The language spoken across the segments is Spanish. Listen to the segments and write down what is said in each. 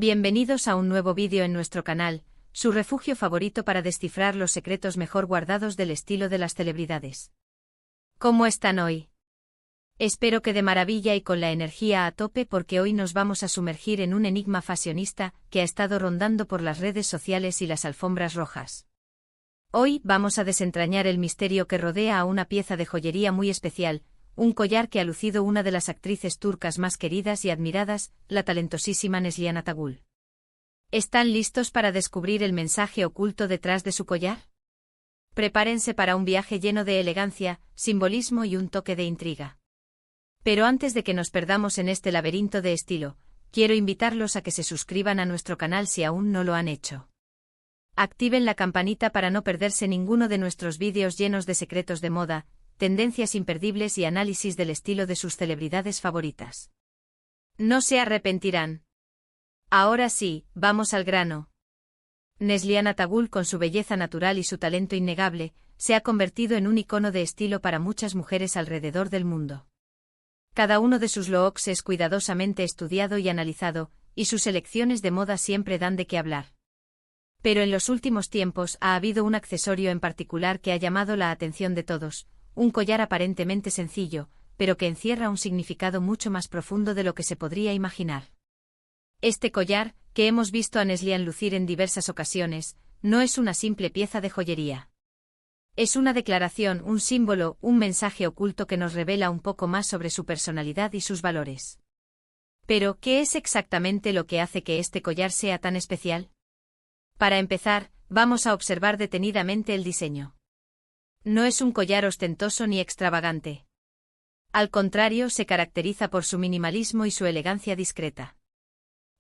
Bienvenidos a un nuevo vídeo en nuestro canal, su refugio favorito para descifrar los secretos mejor guardados del estilo de las celebridades. ¿Cómo están hoy? Espero que de maravilla y con la energía a tope porque hoy nos vamos a sumergir en un enigma fashionista que ha estado rondando por las redes sociales y las alfombras rojas. Hoy vamos a desentrañar el misterio que rodea a una pieza de joyería muy especial, un collar que ha lucido una de las actrices turcas más queridas y admiradas, la talentosísima Neslihan Atagul. ¿Están listos para descubrir el mensaje oculto detrás de su collar? Prepárense para un viaje lleno de elegancia, simbolismo y un toque de intriga. Pero antes de que nos perdamos en este laberinto de estilo, quiero invitarlos a que se suscriban a nuestro canal si aún no lo han hecho. Activen la campanita para no perderse ninguno de nuestros vídeos llenos de secretos de moda, tendencias imperdibles y análisis del estilo de sus celebridades favoritas. No se arrepentirán. Ahora sí, vamos al grano. Neslihan Atagul, con su belleza natural y su talento innegable, se ha convertido en un icono de estilo para muchas mujeres alrededor del mundo. Cada uno de sus looks es cuidadosamente estudiado y analizado, y sus elecciones de moda siempre dan de qué hablar. Pero en los últimos tiempos ha habido un accesorio en particular que ha llamado la atención de todos, un collar aparentemente sencillo, pero que encierra un significado mucho más profundo de lo que se podría imaginar. Este collar, que hemos visto a Neslihan lucir en diversas ocasiones, no es una simple pieza de joyería. Es una declaración, un símbolo, un mensaje oculto que nos revela un poco más sobre su personalidad y sus valores. Pero, ¿qué es exactamente lo que hace que este collar sea tan especial? Para empezar, vamos a observar detenidamente el diseño. No es un collar ostentoso ni extravagante. Al contrario, se caracteriza por su minimalismo y su elegancia discreta.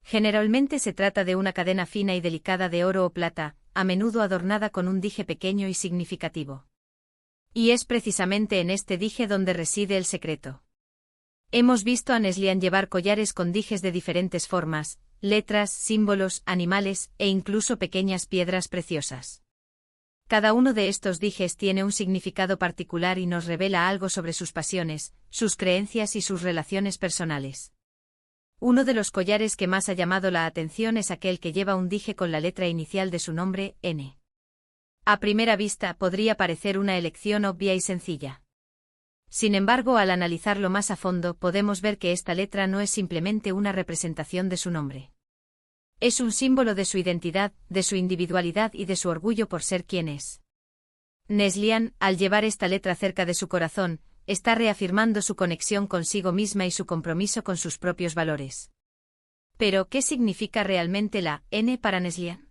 Generalmente se trata de una cadena fina y delicada de oro o plata, a menudo adornada con un dije pequeño y significativo. Y es precisamente en este dije donde reside el secreto. Hemos visto a Neslihan llevar collares con dijes de diferentes formas, letras, símbolos, animales e incluso pequeñas piedras preciosas. Cada uno de estos dijes tiene un significado particular y nos revela algo sobre sus pasiones, sus creencias y sus relaciones personales. Uno de los collares que más ha llamado la atención es aquel que lleva un dije con la letra inicial de su nombre, N. A primera vista podría parecer una elección obvia y sencilla. Sin embargo, al analizarlo más a fondo podemos ver que esta letra no es simplemente una representación de su nombre. Es un símbolo de su identidad, de su individualidad y de su orgullo por ser quien es. Neslihan, al llevar esta letra cerca de su corazón, está reafirmando su conexión consigo misma y su compromiso con sus propios valores. Pero, ¿qué significa realmente la N para Neslihan?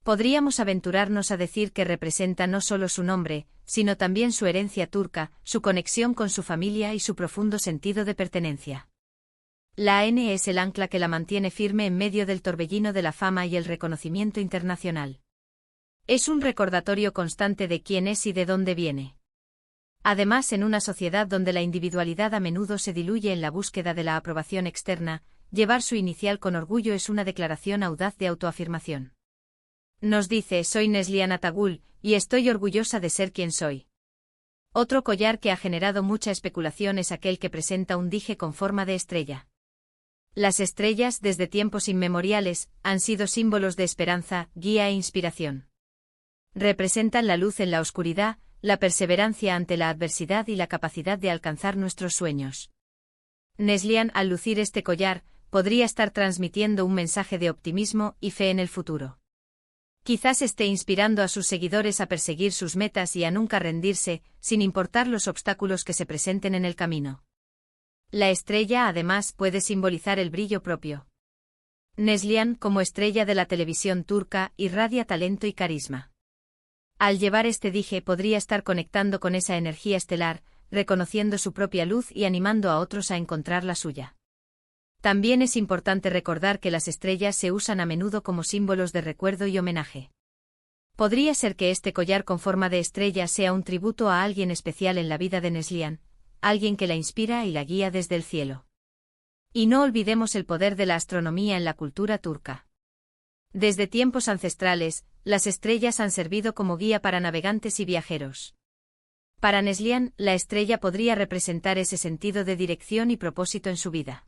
Podríamos aventurarnos a decir que representa no solo su nombre, sino también su herencia turca, su conexión con su familia y su profundo sentido de pertenencia. La N es el ancla que la mantiene firme en medio del torbellino de la fama y el reconocimiento internacional. Es un recordatorio constante de quién es y de dónde viene. Además, en una sociedad donde la individualidad a menudo se diluye en la búsqueda de la aprobación externa, llevar su inicial con orgullo es una declaración audaz de autoafirmación. Nos dice: soy Neslihan Atagul, y estoy orgullosa de ser quien soy. Otro collar que ha generado mucha especulación es aquel que presenta un dije con forma de estrella. Las estrellas, desde tiempos inmemoriales, han sido símbolos de esperanza, guía e inspiración. Representan la luz en la oscuridad, la perseverancia ante la adversidad y la capacidad de alcanzar nuestros sueños. Neslihan, al lucir este collar, podría estar transmitiendo un mensaje de optimismo y fe en el futuro. Quizás esté inspirando a sus seguidores a perseguir sus metas y a nunca rendirse, sin importar los obstáculos que se presenten en el camino. La estrella además puede simbolizar el brillo propio. Neslihan, como estrella de la televisión turca, irradia talento y carisma. Al llevar este dije podría estar conectando con esa energía estelar, reconociendo su propia luz y animando a otros a encontrar la suya. También es importante recordar que las estrellas se usan a menudo como símbolos de recuerdo y homenaje. Podría ser que este collar con forma de estrella sea un tributo a alguien especial en la vida de Neslihan, alguien que la inspira y la guía desde el cielo. Y no olvidemos el poder de la astronomía en la cultura turca. Desde tiempos ancestrales, las estrellas han servido como guía para navegantes y viajeros. Para Neslihan, la estrella podría representar ese sentido de dirección y propósito en su vida.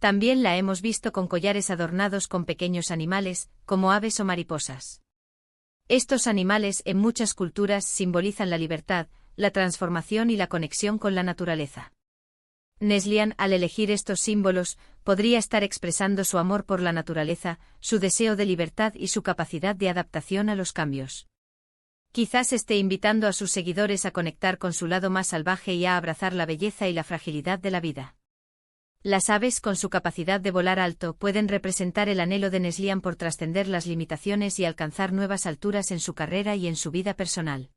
También la hemos visto con collares adornados con pequeños animales, como aves o mariposas. Estos animales en muchas culturas simbolizan la libertad, la transformación y la conexión con la naturaleza. Neslihan, al elegir estos símbolos, podría estar expresando su amor por la naturaleza, su deseo de libertad y su capacidad de adaptación a los cambios. Quizás esté invitando a sus seguidores a conectar con su lado más salvaje y a abrazar la belleza y la fragilidad de la vida. Las aves, con su capacidad de volar alto, pueden representar el anhelo de Neslihan por trascender las limitaciones y alcanzar nuevas alturas en su carrera y en su vida personal.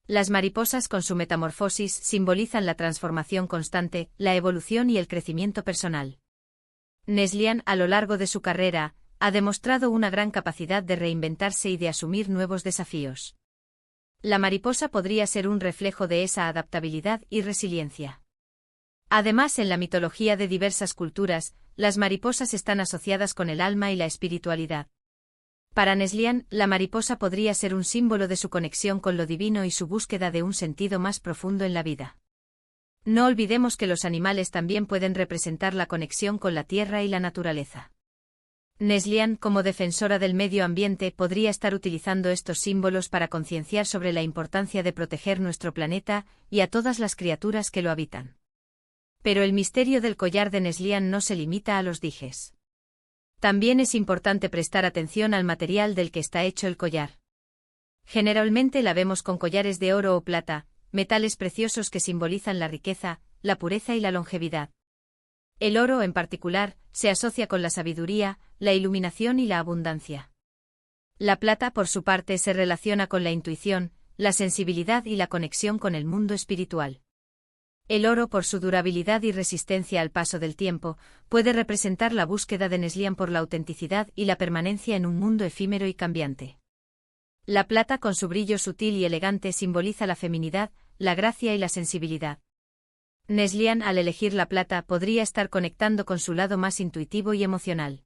Las mariposas, con su metamorfosis, simbolizan la transformación constante, la evolución y el crecimiento personal. Neslihan, a lo largo de su carrera, ha demostrado una gran capacidad de reinventarse y de asumir nuevos desafíos. La mariposa podría ser un reflejo de esa adaptabilidad y resiliencia. Además, en la mitología de diversas culturas, las mariposas están asociadas con el alma y la espiritualidad. Para Neslihan, la mariposa podría ser un símbolo de su conexión con lo divino y su búsqueda de un sentido más profundo en la vida. No olvidemos que los animales también pueden representar la conexión con la tierra y la naturaleza. Neslihan, como defensora del medio ambiente, podría estar utilizando estos símbolos para concienciar sobre la importancia de proteger nuestro planeta y a todas las criaturas que lo habitan. Pero el misterio del collar de Neslihan no se limita a los dijes. También es importante prestar atención al material del que está hecho el collar. Generalmente la vemos con collares de oro o plata, metales preciosos que simbolizan la riqueza, la pureza y la longevidad. El oro, en particular, se asocia con la sabiduría, la iluminación y la abundancia. La plata, por su parte, se relaciona con la intuición, la sensibilidad y la conexión con el mundo espiritual. El oro, por su durabilidad y resistencia al paso del tiempo, puede representar la búsqueda de Neslihan por la autenticidad y la permanencia en un mundo efímero y cambiante. La plata, con su brillo sutil y elegante, simboliza la feminidad, la gracia y la sensibilidad. Neslihan, al elegir la plata, podría estar conectando con su lado más intuitivo y emocional.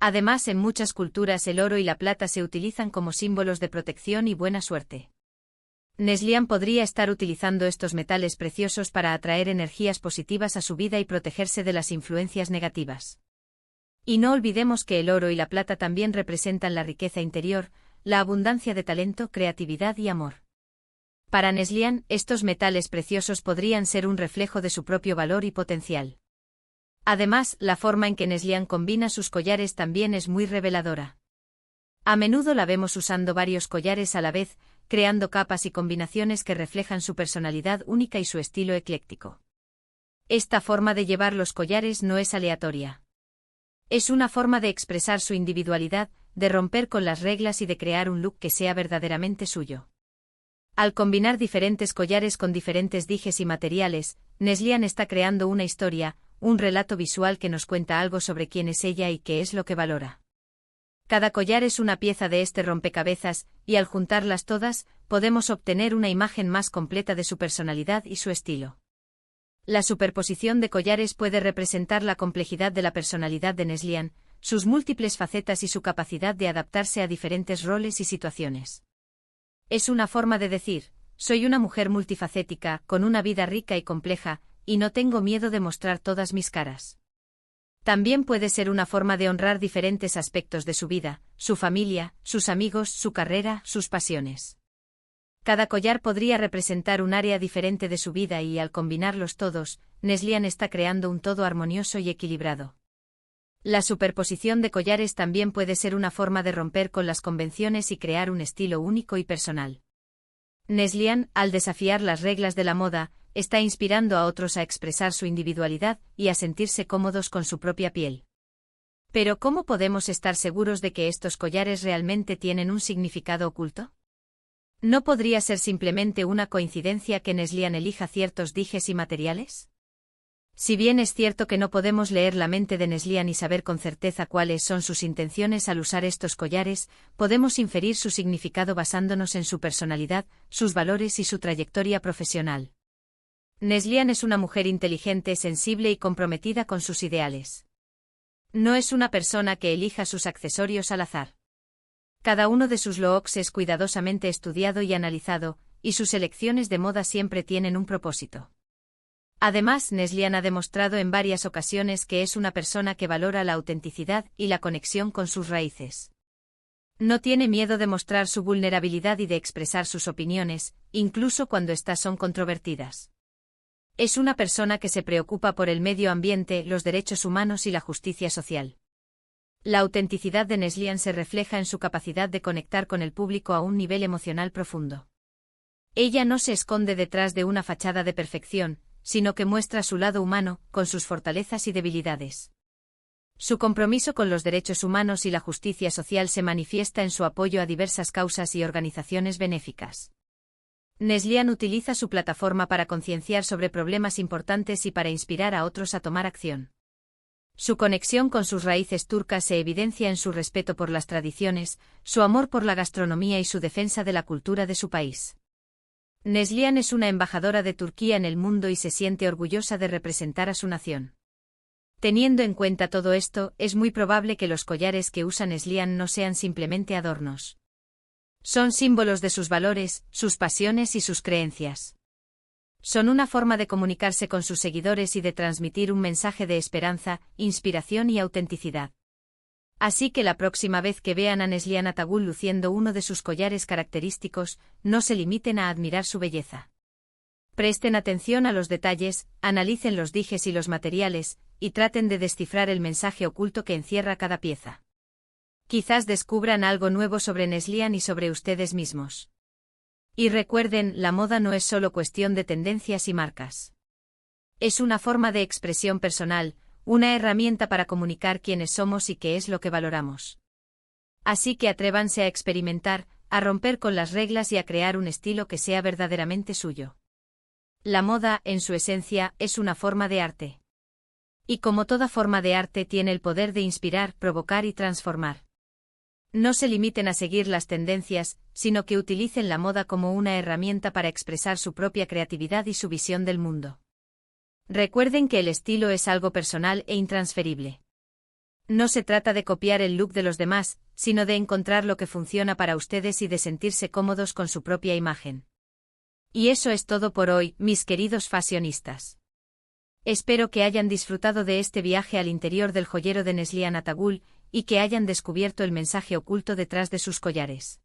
Además, en muchas culturas el oro y la plata se utilizan como símbolos de protección y buena suerte. Neslihan podría estar utilizando estos metales preciosos para atraer energías positivas a su vida y protegerse de las influencias negativas. Y no olvidemos que el oro y la plata también representan la riqueza interior, la abundancia de talento, creatividad y amor. Para Neslihan, estos metales preciosos podrían ser un reflejo de su propio valor y potencial. Además, la forma en que Neslihan combina sus collares también es muy reveladora. A menudo la vemos usando varios collares a la vez, creando capas y combinaciones que reflejan su personalidad única y su estilo ecléctico. Esta forma de llevar los collares no es aleatoria. Es una forma de expresar su individualidad, de romper con las reglas y de crear un look que sea verdaderamente suyo. Al combinar diferentes collares con diferentes dijes y materiales, Neslihan está creando una historia, un relato visual que nos cuenta algo sobre quién es ella y qué es lo que valora. Cada collar es una pieza de este rompecabezas, y al juntarlas todas, podemos obtener una imagen más completa de su personalidad y su estilo. La superposición de collares puede representar la complejidad de la personalidad de Neslihan, sus múltiples facetas y su capacidad de adaptarse a diferentes roles y situaciones. Es una forma de decir, soy una mujer multifacética, con una vida rica y compleja, y no tengo miedo de mostrar todas mis caras. También puede ser una forma de honrar diferentes aspectos de su vida, su familia, sus amigos, su carrera, sus pasiones. Cada collar podría representar un área diferente de su vida y al combinarlos todos, Neslihan está creando un todo armonioso y equilibrado. La superposición de collares también puede ser una forma de romper con las convenciones y crear un estilo único y personal. Neslihan, al desafiar las reglas de la moda, está inspirando a otros a expresar su individualidad y a sentirse cómodos con su propia piel. Pero ¿cómo podemos estar seguros de que estos collares realmente tienen un significado oculto? ¿No podría ser simplemente una coincidencia que Neslihan elija ciertos dijes y materiales? Si bien es cierto que no podemos leer la mente de Neslihan y saber con certeza cuáles son sus intenciones al usar estos collares, podemos inferir su significado basándonos en su personalidad, sus valores y su trayectoria profesional. Neslihan es una mujer inteligente, sensible y comprometida con sus ideales. No es una persona que elija sus accesorios al azar. Cada uno de sus looks es cuidadosamente estudiado y analizado, y sus elecciones de moda siempre tienen un propósito. Además, Neslihan ha demostrado en varias ocasiones que es una persona que valora la autenticidad y la conexión con sus raíces. No tiene miedo de mostrar su vulnerabilidad y de expresar sus opiniones, incluso cuando éstas son controvertidas. Es una persona que se preocupa por el medio ambiente, los derechos humanos y la justicia social. La autenticidad de Neslihan se refleja en su capacidad de conectar con el público a un nivel emocional profundo. Ella no se esconde detrás de una fachada de perfección, sino que muestra su lado humano, con sus fortalezas y debilidades. Su compromiso con los derechos humanos y la justicia social se manifiesta en su apoyo a diversas causas y organizaciones benéficas. Neslihan utiliza su plataforma para concienciar sobre problemas importantes y para inspirar a otros a tomar acción. Su conexión con sus raíces turcas se evidencia en su respeto por las tradiciones, su amor por la gastronomía y su defensa de la cultura de su país. Neslihan es una embajadora de Turquía en el mundo y se siente orgullosa de representar a su nación. Teniendo en cuenta todo esto, es muy probable que los collares que usa Neslihan no sean simplemente adornos. Son símbolos de sus valores, sus pasiones y sus creencias. Son una forma de comunicarse con sus seguidores y de transmitir un mensaje de esperanza, inspiración y autenticidad. Así que la próxima vez que vean a Neslihan Atagul luciendo uno de sus collares característicos, no se limiten a admirar su belleza. Presten atención a los detalles, analicen los dijes y los materiales, y traten de descifrar el mensaje oculto que encierra cada pieza. Quizás descubran algo nuevo sobre Neslihan y sobre ustedes mismos. Y recuerden, la moda no es solo cuestión de tendencias y marcas. Es una forma de expresión personal, una herramienta para comunicar quiénes somos y qué es lo que valoramos. Así que atrévanse a experimentar, a romper con las reglas y a crear un estilo que sea verdaderamente suyo. La moda, en su esencia, es una forma de arte. Y como toda forma de arte tiene el poder de inspirar, provocar y transformar. No se limiten a seguir las tendencias, sino que utilicen la moda como una herramienta para expresar su propia creatividad y su visión del mundo. Recuerden que el estilo es algo personal e intransferible. No se trata de copiar el look de los demás, sino de encontrar lo que funciona para ustedes y de sentirse cómodos con su propia imagen. Y eso es todo por hoy, mis queridos fashionistas. Espero que hayan disfrutado de este viaje al interior del joyero de Neslihan Atagul, y que hayan descubierto el mensaje oculto detrás de sus collares.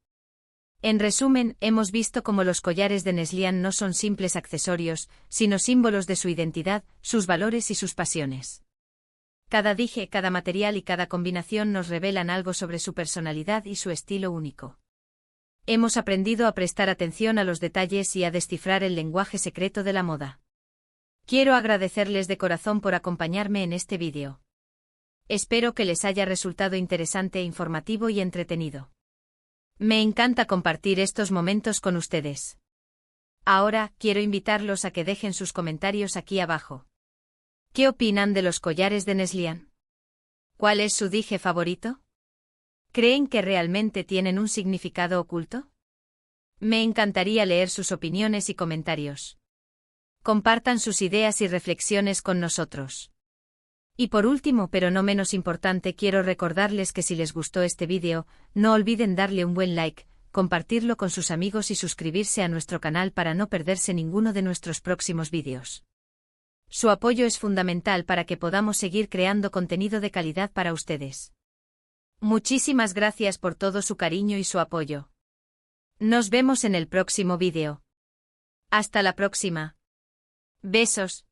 En resumen, hemos visto cómo los collares de Neslihan no son simples accesorios, sino símbolos de su identidad, sus valores y sus pasiones. Cada dije, cada material y cada combinación nos revelan algo sobre su personalidad y su estilo único. Hemos aprendido a prestar atención a los detalles y a descifrar el lenguaje secreto de la moda. Quiero agradecerles de corazón por acompañarme en este vídeo. Espero que les haya resultado interesante, informativo y entretenido. Me encanta compartir estos momentos con ustedes. Ahora, quiero invitarlos a que dejen sus comentarios aquí abajo. ¿Qué opinan de los collares de Neslihan? ¿Cuál es su dije favorito? ¿Creen que realmente tienen un significado oculto? Me encantaría leer sus opiniones y comentarios. Compartan sus ideas y reflexiones con nosotros. Y por último, pero no menos importante, quiero recordarles que si les gustó este vídeo, no olviden darle un buen like, compartirlo con sus amigos y suscribirse a nuestro canal para no perderse ninguno de nuestros próximos vídeos. Su apoyo es fundamental para que podamos seguir creando contenido de calidad para ustedes. Muchísimas gracias por todo su cariño y su apoyo. Nos vemos en el próximo vídeo. Hasta la próxima. Besos.